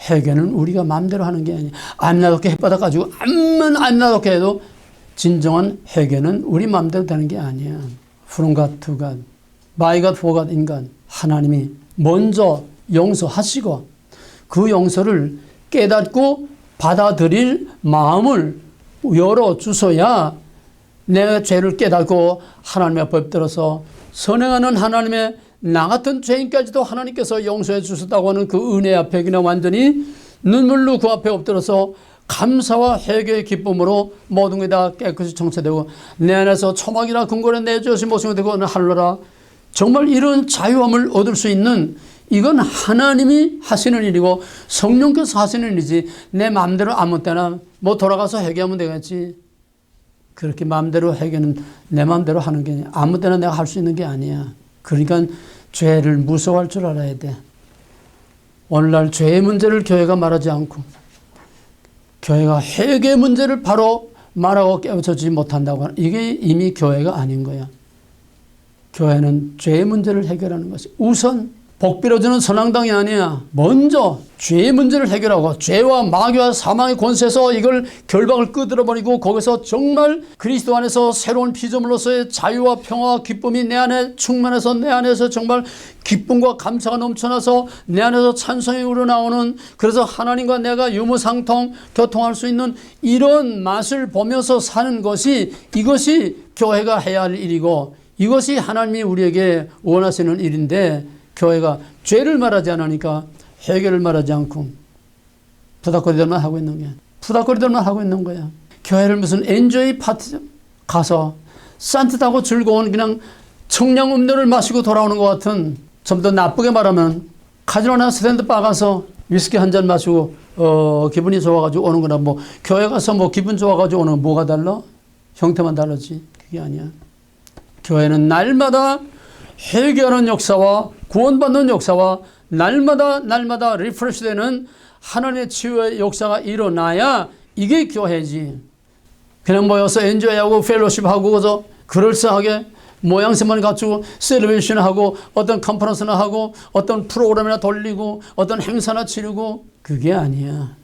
회개는 우리가 마음대로 하는 게 아니야. 안나롭게 햇바닥 가지고 암만 안나롭게 해도 진정한 회개는 우리 마음대로 되는 게 아니야. From God to God, by God for God in God. 하나님이 먼저 용서하시고 그 용서를 깨닫고 받아들일 마음을 열어주셔야 내 죄를 깨닫고 하나님의 법 들어서 선행하는 하나님의 나 같은 죄인까지도 하나님께서 용서해 주셨다고 하는 그 은혜 앞에 그냥 완전히 눈물로 그 앞에 엎드려서 감사와 회개의 기쁨으로 모든 게 다 깨끗이 청소되고 내 안에서 초막이나 근거를 내주신 모습이 되고 하늘나라. 정말 이런 자유함을 얻을 수 있는 이건 하나님이 하시는 일이고 성령께서 하시는 일이지 내 마음대로 아무 때나 뭐 돌아가서 회개하면 되겠지. 그렇게 마음대로 회개는 내 마음대로 하는 게 아니야. 아무 때나 내가 할 수 있는 게 아니야. 그러니까 죄를 무서워할 줄 알아야 돼. 오늘날 죄의 문제를 교회가 말하지 않고 교회가 회개의 문제를 바로 말하고 깨우쳐주지 못한다고 하는 이게 이미 교회가 아닌 거야. 교회는 죄의 문제를 해결하는 것이 우선 복 빌어주는 선앙당이 아니야. 먼저 죄의 문제를 해결하고 죄와 마귀와 사망의 권세에서 이걸 결박을 끄들어버리고 거기서 정말 그리스도 안에서 새로운 피조물로서의 자유와 평화와 기쁨이 내 안에 충만해서 내 안에서 정말 기쁨과 감사가 넘쳐나서 내 안에서 찬송이 우러나오는 그래서 하나님과 내가 유무상통 교통할 수 있는 이런 맛을 보면서 사는 것이 이것이 교회가 해야 할 일이고 이것이 하나님이 우리에게 원하시는 일인데 교회가 죄를 말하지 않으니까 회개를 말하지 않고 푸닥거리들만 하고 있는 거야. 푸닥거리들만 하고 있는 거야. 교회를 무슨 엔조이 파티 가서 산뜻하고 즐거운 그냥 청량 음료를 마시고 돌아오는 것 같은 좀 더 나쁘게 말하면 카지노나 스탠드바 가서 위스키 한 잔 마시고 기분이 좋아가지고 오는 거나 뭐 교회 가서 뭐 기분 좋아가지고 오는 거 뭐가 달라? 형태만 다르지. 그게 아니야. 교회는 날마다 회개하는 역사와 구원받는 역사와 날마다 리프레시되는 하나님의 치유의 역사가 일어나야 이게 교회지. 그냥 모여서 엔조이하고 펠로십하고 그래서 그럴싸하게 모양새만 갖추고 셀러베이션하고 어떤 컨퍼런스나 하고 어떤 프로그램이나 돌리고 어떤 행사나 치르고 그게 아니야.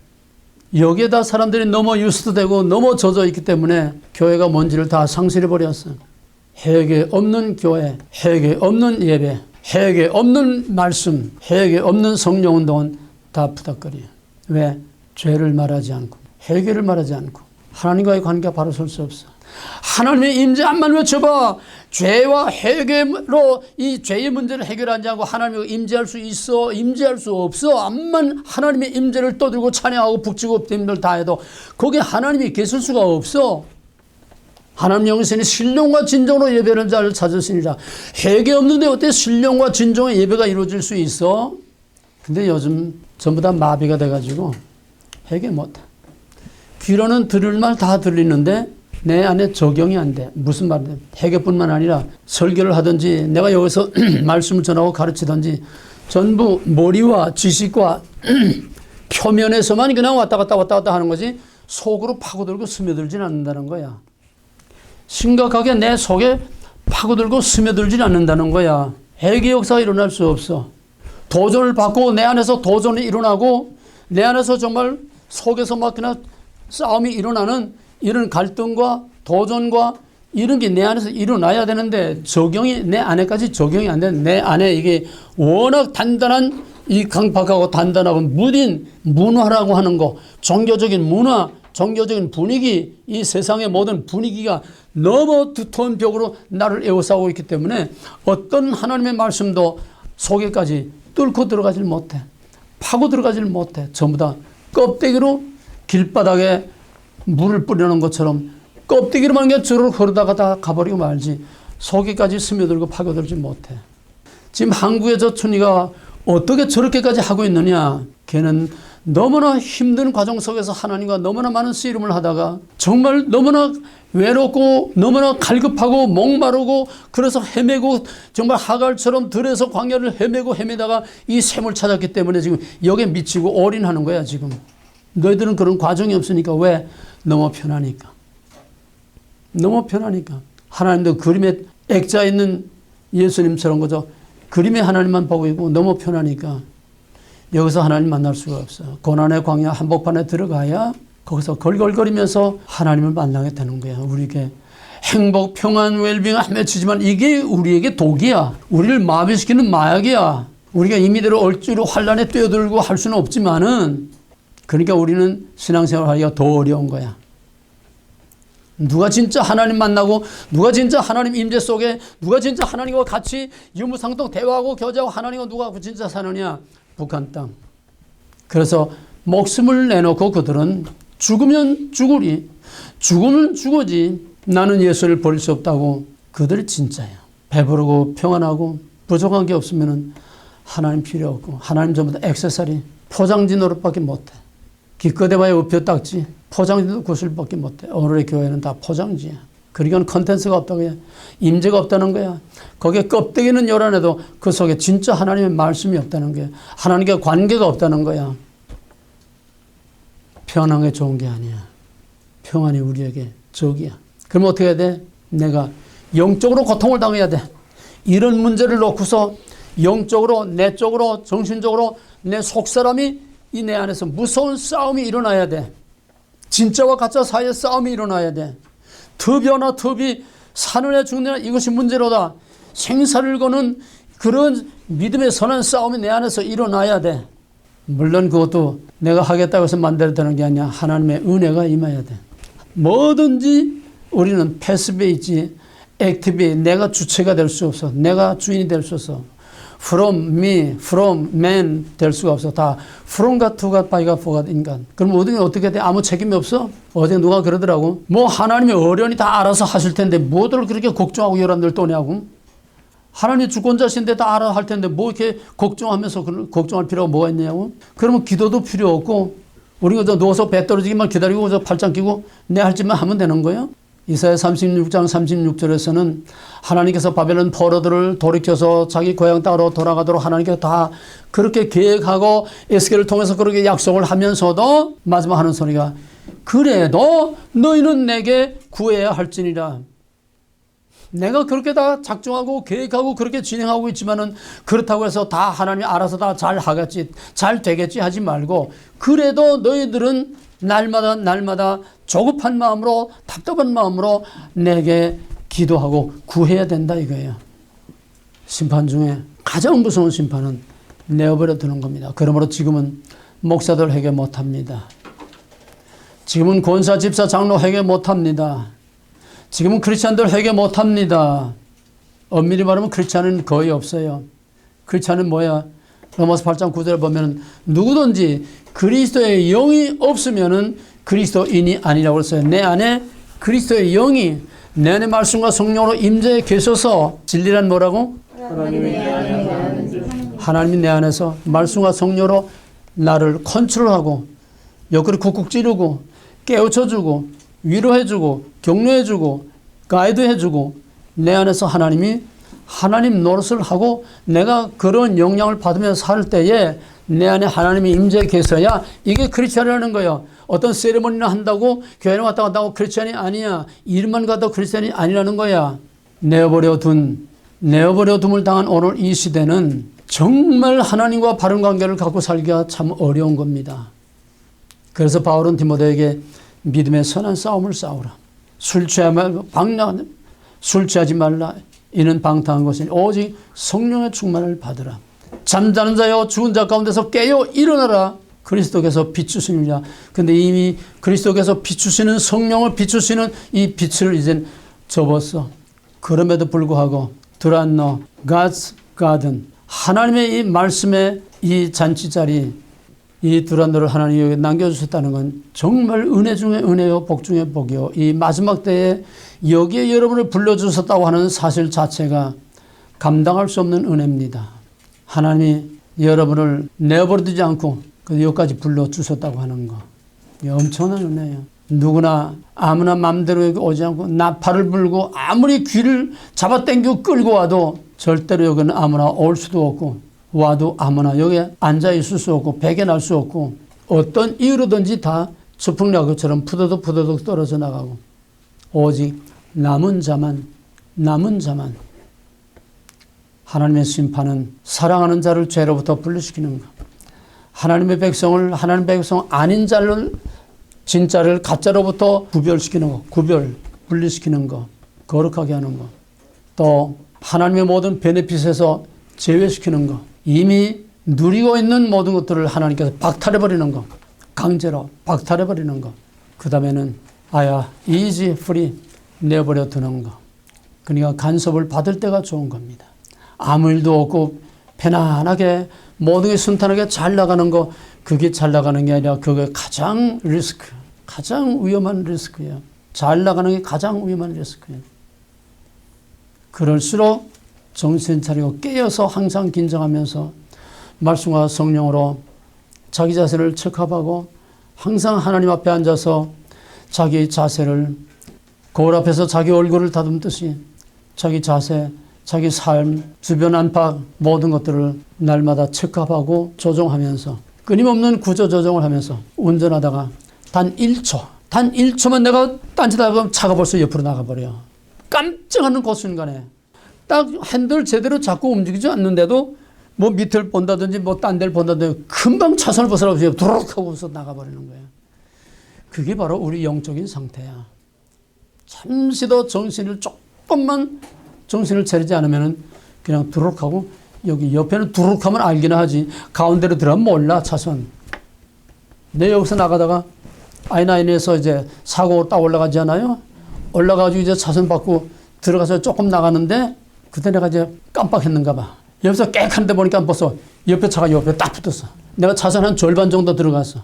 여기에다 사람들이 너무 유스트되고 너무 젖어 있기 때문에 교회가 뭔지를 다 상실해 버렸어. 회개 없는 교회, 회개 없는 예배, 회개 없는 말씀, 회개 없는 성령운동은 다 부닥거려. 왜? 죄를 말하지 않고 회개를 말하지 않고 하나님과의 관계가 바로 설 수 없어. 하나님의 임재 암만 외쳐봐. 죄와 회개로 이 죄의 문제를 해결하지 않고 하나님과 임재할 수 있어? 임재할 수 없어? 암만 하나님의 임재를 떠들고 찬양하고 북치고 됨들 다 해도 거기에 하나님이 계실 수가 없어. 하나님 영생이 신령과 진정으로 예배를 잘 찾으시니라. 회개 없는데 어떻게 신령과 진정의 예배가 이루어질 수 있어? 근데 요즘 전부 다 마비가 돼가지고 회개 못해. 귀로는 들을 말 다 들리는데 내 안에 적용이 안 돼. 무슨 말이냐. 회개뿐만 아니라 설교를 하든지 내가 여기서 말씀을 전하고 가르치든지 전부 머리와 지식과 표면에서만 그냥 왔다 갔다 하는 거지 속으로 파고들고 스며들진 않는다는 거야. 심각하게 내 속에 파고들고 스며들진 않는다는 거야. 회개 역사가 일어날 수 없어. 도전을 받고 내 안에서 도전이 일어나고 내 안에서 정말 속에서 막 그냥 싸움이 일어나는 이런 갈등과 도전과 이런 게 내 안에서 일어나야 되는데 적용이 내 안에까지 적용이 안 되는 내 안에 이게 워낙 단단한 이 강팍하고 단단하고 무딘 문화라고 하는 거 종교적인 문화 종교적인 분위기 이 세상의 모든 분위기가 너무 두터운 벽으로 나를 에워싸고 있기 때문에 어떤 하나님의 말씀도 속에까지 뚫고 들어가질 못해. 파고 들어가질 못해. 전부 다 껍데기로 길바닥에 물을 뿌리는 것처럼 껍데기로만 그냥 저를 흐르다가 다 가버리고 말지 속에까지 스며들고 파고들지 못해. 지금 한국의 저 춘희가 어떻게 저렇게까지 하고 있느냐. 걔는 너무나 힘든 과정 속에서 하나님과 너무나 많은 씨름을 하다가 정말 너무나 외롭고 너무나 갈급하고 목마르고 그래서 헤매고 정말 하갈처럼 들에서 광야를 헤매다가 이 샘을 찾았기 때문에 지금 여기에 미치고 올인하는 거야 지금. 너희들은 그런 과정이 없으니까 왜? 너무 편하니까. 너무 편하니까. 하나님도 그림에 액자 있는 예수님처럼 그저 그림의 하나님만 보고 있고 너무 편하니까 여기서 하나님 만날 수가 없어요. 고난의 광야 한복판에 들어가야 거기서 걸걸거리면서 하나님을 만나게 되는 거야. 우리에게 행복, 평안, 웰빙을 헤매치지만 이게 우리에게 독이야. 우리를 마비시키는 마약이야. 우리가 임의대로 얼주로 환란에 뛰어들고 할 수는 없지만은 그러니까 우리는 신앙생활하기가 더 어려운 거야. 누가 진짜 하나님 만나고 누가 진짜 하나님 임재 속에 누가 진짜 하나님과 같이 유무상통 대화하고 교제하고 하나님과 누가 진짜 사느냐. 북한 땅. 그래서 목숨을 내놓고 그들은 죽으면 죽으리. 죽으면 죽으지. 나는 예수를 버릴 수 없다고. 그들이 진짜야. 배부르고 평안하고 부족한 게 없으면 하나님 필요 없고 하나님 전부 다 액세서리 포장지 노릇밖에 못해. 기껏해봐야 우표 딱지 포장지도 구슬밖에 못해. 오늘의 교회는 다 포장지야. 그러니까 컨텐츠가 없다고 해. 임재가 없다는 거야. 거기에 껍데기는 요란해도 그 속에 진짜 하나님의 말씀이 없다는 거야. 하나님과 관계가 없다는 거야. 평안한 게 좋은 게 아니야. 평안이 우리에게 적이야. 그럼 어떻게 해야 돼? 내가 영적으로 고통을 당해야 돼. 이런 문제를 놓고서 영적으로, 내적으로, 정신적으로 내 속사람이 이 내 안에서 무서운 싸움이 일어나야 돼. 진짜와 가짜 사이에 싸움이 일어나야 돼. 톱이나 톱이 사는 애 죽는 애 이것이 문제로다. 생사를 거는 그런 믿음의 선한 싸움이 내 안에서 일어나야 돼. 물론 그것도 내가 하겠다고 해서 만들어되는 게 아니야. 하나님의 은혜가 임해야 돼. 뭐든지 우리는 패시브에 있지 액티브에 내가 주체가 될 수 없어. 내가 주인이 될 수 없어. From me, from man 될 수가 없어. 다 from가 to가 by가 for가 인간. 그럼 어떻게 돼? 아무 책임이 없어? 어제 누가 그러더라고. 뭐 하나님의 어련히 다 알아서 하실 텐데 뭐들 그렇게 걱정하고 여러분들 떠냐고. 하나님이 주권자신데 다 알아 할 텐데 뭐 이렇게 걱정하면서 걱정할 필요가 뭐가 있냐고. 그러면 기도도 필요 없고 우리가 저 누워서 배 떨어지기만 기다리고 저 팔짱 끼고 내 할 짓만 하면 되는 거예요. 이사야 36장 36절에서는 하나님께서 바벨론 포로들을 돌이켜서 자기 고향 땅으로 돌아가도록 하나님께서 다 그렇게 계획하고 에스겔을 통해서 그렇게 약속을 하면서도 마지막 하는 소리가 그래도 너희는 내게 구해야 할지니라. 내가 그렇게 다 작정하고 계획하고 그렇게 진행하고 있지만은 그렇다고 해서 다 하나님이 알아서 다 잘 하겠지, 잘 되겠지 하지 말고 그래도 너희들은 날마다 조급한 마음으로 답답한 마음으로 내게 기도하고 구해야 된다 이거예요. 심판 중에 가장 무서운 심판은 내어버려 두는 겁니다. 그러므로 지금은 목사들 회개 못합니다. 지금은 권사, 집사, 장로 회개 못합니다. 지금은 크리스찬들 회개 못합니다. 엄밀히 말하면 크리스찬은 거의 없어요. 크리스찬은 뭐야? 로마서 8장 9절에 보면 누구든지 그리스도의 영이 없으면은 그리스도인이 아니라고 했어요. 내 안에 그리스도의 영이 내 안에 말씀과 성령으로 임재해 계셔서 진리란 뭐라고? 하나님이 내 안에서 말씀과 성령으로 나를 컨트롤하고 옆구리 쿡쿡 찌르고 깨우쳐주고 위로해주고 격려해주고 가이드해주고 내 안에서 하나님 노릇을 하고 내가 그런 영향을 받으면서 살 때에 내 안에 하나님이 임재해 계셔야 이게 크리스찬이라는 거예요. 어떤 세리머니를 한다고 교회를 왔다 갔다 하고 크리스찬이 아니야. 이름만 갖다 크리스찬이 아니라는 거야. 내어버려 둠을 당한 오늘 이 시대는 정말 하나님과 바른 관계를 갖고 살기가 참 어려운 겁니다. 그래서 바울은 디모데에게 믿음의 선한 싸움을 싸우라. 술 취하지 말라. 이는 방탕한 것이니 오직 성령의 충만을 받으라. 잠자는 자여 죽은 자 가운데서 깨어 일어나라. 그리스도께서 비추시느냐. 근데 이미 그리스도께서 비추시는 성령을 비추시는 이 빛을 이젠 접었어. 그럼에도 불구하고 두란노 God's garden 하나님의 이 말씀의 이 잔치자리 이 두란노를 하나님이 여기 남겨주셨다는 건 정말 은혜 중에 은혜요 복 중에 복이요. 이 마지막 때에 여기에 여러분을 불러주셨다고 하는 사실 자체가 감당할 수 없는 은혜입니다. 하나님이 여러분을 내버려두지 않고 여기까지 불러주셨다고 하는 거 엄청난 은혜예요. 누구나 아무나 마음대로 여기 오지 않고 나팔을 불고 아무리 귀를 잡아당기고 끌고 와도 절대로 여기는 아무나 올 수도 없고 와도 아무나 여기 앉아 있을 수 없고 배견할 수 없고 어떤 이유로든지 다 추풍야구처럼 푸드득 떨어져 나가고 오직 남은 자만 하나님의 심판은 사랑하는 자를 죄로부터 분리시키는 것. 하나님의 백성 아닌 자를 진짜를 가짜로부터 구별시키는 것. 분리시키는 것. 거룩하게 하는 것. 또 하나님의 모든 베네핏에서 제외시키는 것. 이미 누리고 있는 모든 것들을 하나님께서 박탈해버리는 것. 강제로 박탈해버리는 것. 그 다음에는 easy, free 내버려 두는 것. 그러니까 간섭을 받을 때가 좋은 겁니다. 아무 일도 없고 편안하게 모든 게 순탄하게 잘 나가는 거 그게 잘 나가는 게 아니라 그게 가장 위험한 리스크예요. 잘 나가는 게 가장 위험한 리스크예요. 그럴수록 정신 차리고 깨어서 항상 긴장하면서 말씀과 성령으로 자기 자세를 체크하고 항상 하나님 앞에 앉아서 자기 자세를 거울 앞에서 자기 얼굴을 다듬듯이 자기 자세, 자기 삶, 주변 안팎 모든 것들을 날마다 체크하고 조정하면서 끊임없는 구조 조정을 하면서 운전하다가 단 1초만 내가 딴짓하면 차가 벌써 옆으로 나가버려. 깜짝하는 그 순간에 딱 핸들 제대로 잡고 움직이지 않는데도 뭐 밑을 본다든지 뭐 딴 데를 본다든지 금방 차선을 벗어나서 두룩 하고서 나가버리는 거예요. 그게 바로 우리 영적인 상태야. 잠시도 조금만 정신을 차리지 않으면 그냥 두룩 하고 여기 옆에는 두룩 하면 알기는 하지 가운데로 들어가면 몰라 차선. 내 여기서 나가다가 I9에서 이제 사고 딱 올라가지 않아요? 올라가지고 이제 차선 받고 들어가서 조금 나가는데 그때 내가 이제 깜빡했는가 봐. 여기서 깨끗한데 보니까 벌써 옆에 차가 옆에 딱 붙었어. 내가 차선 한 절반 정도 들어갔어.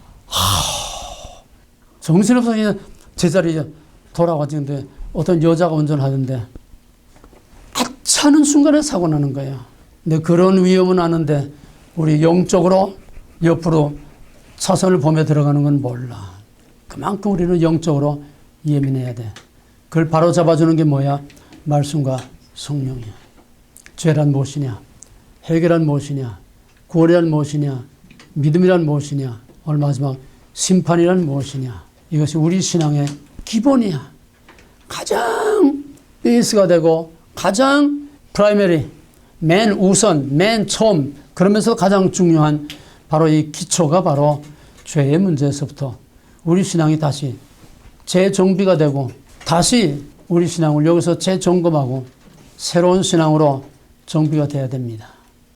정신없어 그냥 제자리에 돌아가지. 근데 어떤 여자가 운전하던데 하는 순간에 사고 나는 거예요. 근데 그런 위험은 아는데 우리 영적으로 옆으로 차선을 보며 들어가는 건 몰라. 그만큼 우리는 영적으로 예민해야 돼. 그걸 바로 잡아주는 게 뭐야? 말씀과 성령이야. 죄란 무엇이냐? 해결란 무엇이냐? 구원이란 무엇이냐? 믿음이란 무엇이냐? 오늘 마지막 심판이란 무엇이냐? 이것이 우리 신앙의 기본이야. 가장 베이스가 되고 가장 프라이머리, 맨 우선, 맨 처음 그러면서 가장 중요한 바로 이 기초가 바로 죄의 문제에서부터 우리 신앙이 다시 재정비가 되고 다시 우리 신앙을 여기서 재점검하고 새로운 신앙으로 정비가 돼야 됩니다.